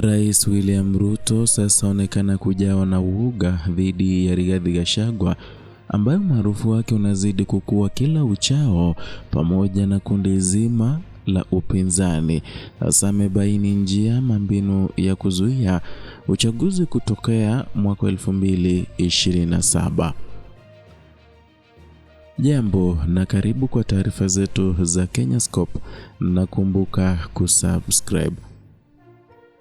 Rais William Ruto sasa onekana kujawa na uoga dhidi ya Rigathi Gachagua ambaye maarufu wake unazidi kukua kila uchao pamoja na kundi zima la upinzani. Sasa amebaini njia mbinu ya kuzuia uchaguzi kutokea mwaka 2027. Jambo na karibu kwa taarifa zetu za Kenyascope, na kumbuka kusubscribe.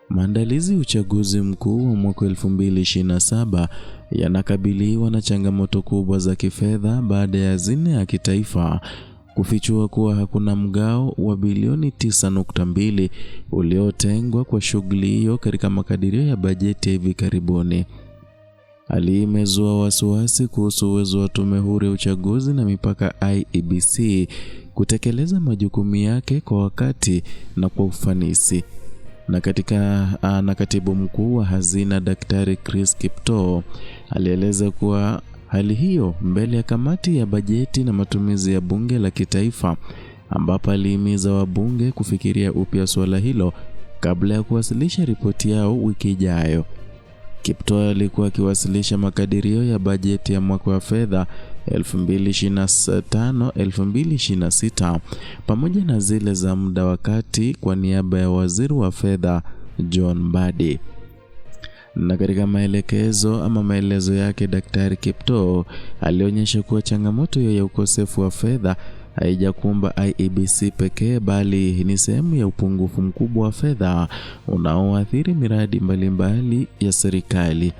Maandalizi uchaguzi mkuu wa mwaka 2027 yanakabiliwa na changamoto kubwa za kifedha baada ya hazina ya kitaifa kufichua kuwa hakuna mgao wa bilioni 9.2 uliotengwa kwa shughuli hiyo katika makadirio ya bajeti ya hivi karibuni. Hali imezua wasiwasi kuhusu uwezo wa Tume Huru ya Uchaguzi na Mipaka IEBC kutekeleza majukumu yake kwa wakati na kwa ufanisi. Na katibu mkuu wa hazina Daktari Chris Kiptoo alieleza kuwa hali hiyo mbele ya kamati ya bajeti na matumizi ya bunge la kitaifa, ambapo alihimiza wabunge kufikiria upya suala hilo kabla ya kuwasilisha ripoti yao wiki ijayo. Kiptoo alikuwa akiwasilisha makadirio ya bajeti ya mwaka wa fedha 2025-2026 pamoja na zile za muda wakati kwa niaba ya waziri wa fedha John Mbadi. Na katika maelezo yake, Daktari Kiptoo alionyesha kuwa changamoto ya ukosefu wa fedha haijakumba IEBC pekee, bali ni sehemu ya upungufu mkubwa wa fedha unaoathiri miradi mbalimbali ya serikali.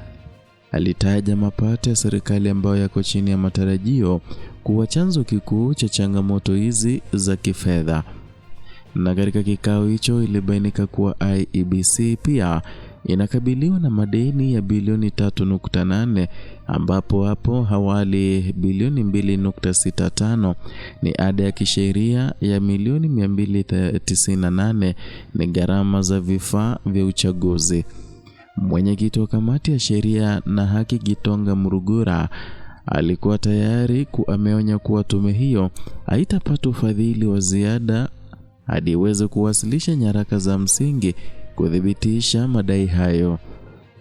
Alitaja mapato ya serikali ambayo yako chini ya matarajio kuwa chanzo kikuu cha changamoto hizi za kifedha. Na katika kikao hicho ilibainika kuwa IEBC pia inakabiliwa na madeni ya bilioni 3.8, ambapo hapo awali bilioni 2.65 ni ada ya kisheria ya milioni 298 ni gharama za vifaa vya uchaguzi. Mwenyekiti wa kamati ya sheria na haki Gitonga Murugura alikuwa tayari ameonya kuwa tume hiyo haitapata ufadhili wa ziada hadi iweze kuwasilisha nyaraka za msingi kudhibitisha madai hayo.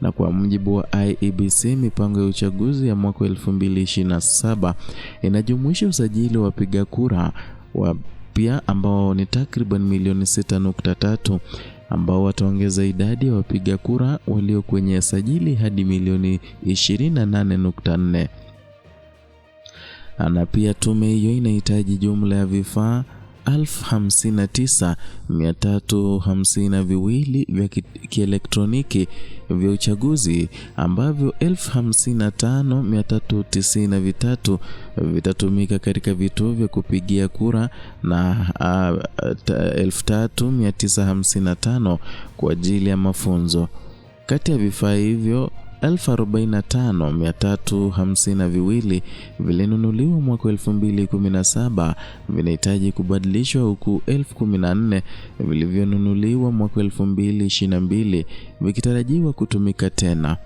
Na kwa mujibu wa IEBC, mipango ya uchaguzi ya mwaka 2027 inajumuisha usajili wa wapiga kura wapya ambao ni takriban milioni 6.3, ambao wataongeza idadi ya wapiga kura walio kwenye sajili hadi milioni 28.4. Na pia tume hiyo inahitaji jumla ya vifaa 59,352 vya kielektroniki vya uchaguzi, ambavyo 55,393 vitatumika katika vituo vya kupigia kura na 3,955 kwa ajili ya mafunzo. Kati ya vifaa hivyo 45,352 vilinunuliwa mwaka 2017 vinahitaji kubadilishwa, huku 14,000 vilivyonunuliwa mwaka 2022 vikitarajiwa kutumika tena.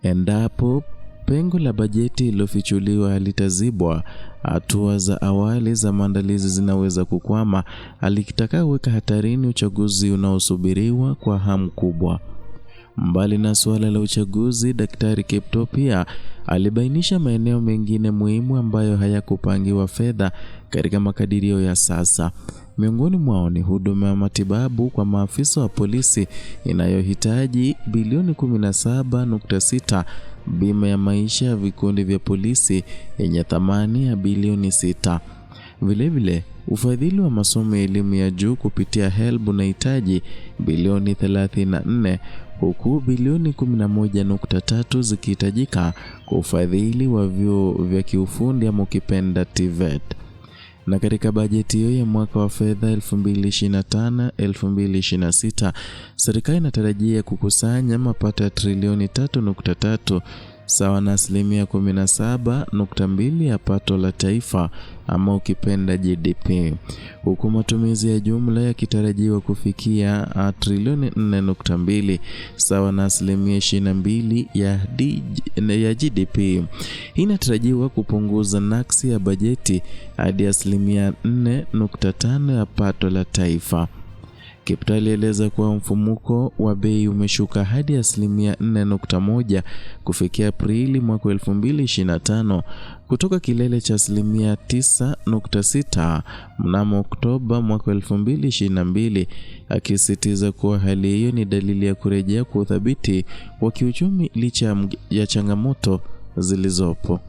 Endapo pengo la bajeti lilofichuliwa halitazibwa, hatua za awali za maandalizi zinaweza kukwama, alikitakaweka hatarini uchaguzi unaosubiriwa kwa hamu kubwa. Mbali na suala la uchaguzi, Daktari Kiptoo pia alibainisha maeneo mengine muhimu ambayo hayakupangiwa fedha katika makadirio ya sasa. Miongoni mwao ni huduma ya matibabu kwa maafisa wa polisi inayohitaji bilioni 17.6, bima ya maisha ya vikundi vya polisi yenye thamani ya bilioni 6. Vilevile, ufadhili wa masomo ya elimu ya juu kupitia HELB unahitaji bilioni 34, huku bilioni 11.3 zikihitajika kwa ufadhili wa vyuo vya kiufundi ama ukipenda TVET. Na katika bajeti hiyo ya mwaka wa fedha 2025-2026, serikali inatarajia kukusanya mapato ya trilioni 3.3 sawa na 17.2% ya pato la taifa ama ukipenda GDP, huku matumizi ya jumla yakitarajiwa kufikia trilioni 4.2 sawa na 22% ya GDP. Hii inatarajiwa kupunguza nakisi ya bajeti hadi 4.5% ya pato la taifa. Kiptoo alieleza kuwa mfumuko wa bei umeshuka hadi 4.1% kufikia Aprili mwaka 2025 kutoka kilele cha 9.6% mnamo Oktoba mwaka 2022, akisisitiza kuwa hali hiyo ni dalili ya kurejea kwa uthabiti wa kiuchumi licha ya changamoto zilizopo.